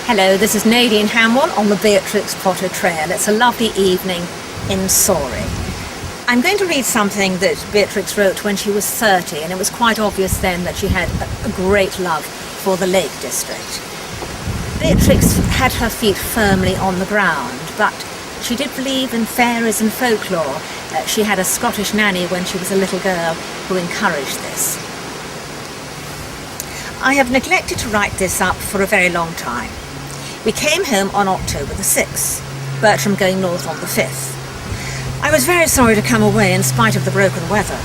Hello, this is Nadine Hamwell on the Beatrix Potter Trail. It's a lovely evening in Surrey. I'm going to read something that Beatrix wrote when she was 30, and it was quite obvious then that she had a great love for the Lake District. Beatrix had her feet firmly on the ground, but she did believe in fairies and folklore. She had a Scottish nanny when she was a little girl who encouraged this. I have neglected to write this up for a very long time. We came home on October the 6th, Bertram going north on the 5th. I was very sorry to come away in spite of the broken weather.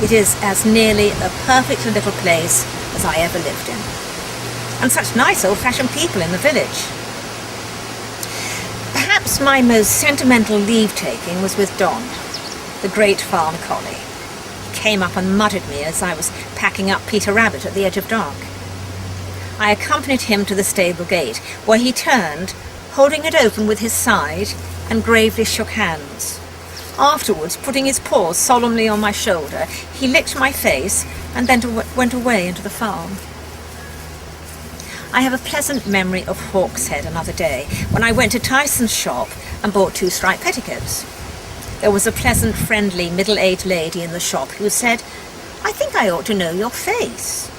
It is as nearly a perfect little place as I ever lived in. And such nice old-fashioned people in the village. Perhaps my most sentimental leave-taking was with Don, the great farm collie. He came up and muttered me as I was packing up Peter Rabbit at the edge of dark. I accompanied him to the stable gate, where he turned, holding it open with his side, and gravely shook hands. Afterwards, putting his paws solemnly on my shoulder, he licked my face and then went away into the farm. I have a pleasant memory of Hawkshead another day, when I went to Tyson's shop and bought 2 striped petticoats. There was a pleasant, friendly, middle-aged lady in the shop who said, "I think I ought to know your face."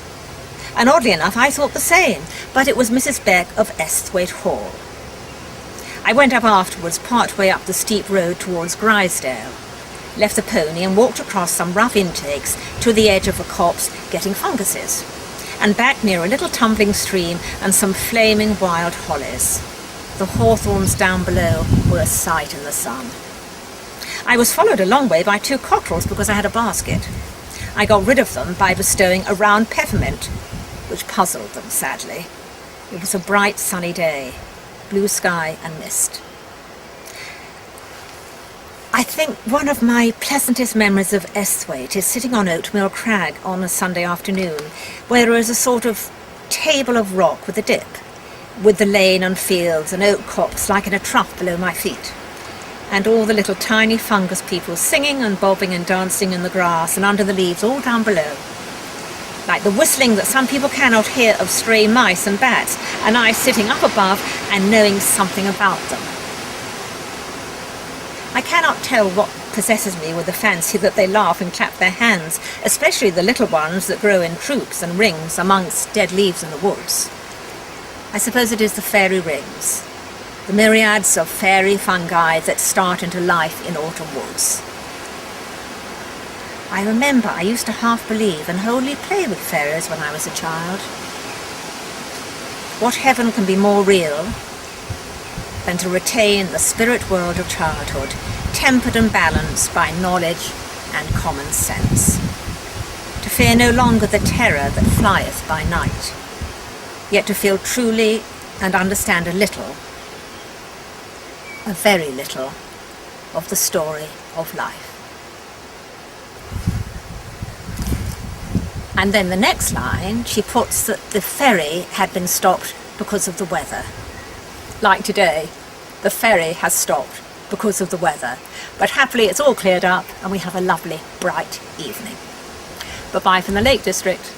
And oddly enough, I thought the same, but it was Mrs. Beck of Esthwaite Hall. I went up afterwards, part way up the steep road towards Grisdale, left the pony and walked across some rough intakes to the edge of a copse getting funguses, and back near a little tumbling stream and some flaming wild hollies. The hawthorns down below were a sight in the sun. I was followed a long way by 2 cockerels because I had a basket. I got rid of them by bestowing a round peppermint, which puzzled them, sadly. It was a bright sunny day, blue sky and mist. I think one of my pleasantest memories of Esthwaite is sitting on Oatmeal Crag on a Sunday afternoon, where there is a sort of table of rock with a dip, with the lane and fields and oak copse like in a trough below my feet, and all the little tiny fungus people singing and bobbing and dancing in the grass and under the leaves all down below, like the whistling that some people cannot hear of stray mice and bats, and I sitting up above and knowing something about them. I cannot tell what possesses me with the fancy that they laugh and clap their hands, especially the little ones that grow in troops and rings amongst dead leaves in the woods. I suppose it is the fairy rings, the myriads of fairy fungi that start into life in autumn woods. I remember I used to half believe and wholly play with fairies when I was a child. What heaven can be more real than to retain the spirit world of childhood, tempered and balanced by knowledge and common sense? To fear no longer the terror that flieth by night, yet to feel truly and understand a little, a very little, of the story of life. And then the next line, she puts that the ferry had been stopped because of the weather. Like today, the ferry has stopped because of the weather. But happily it's all cleared up and we have a lovely, bright evening. Bye-bye from the Lake District.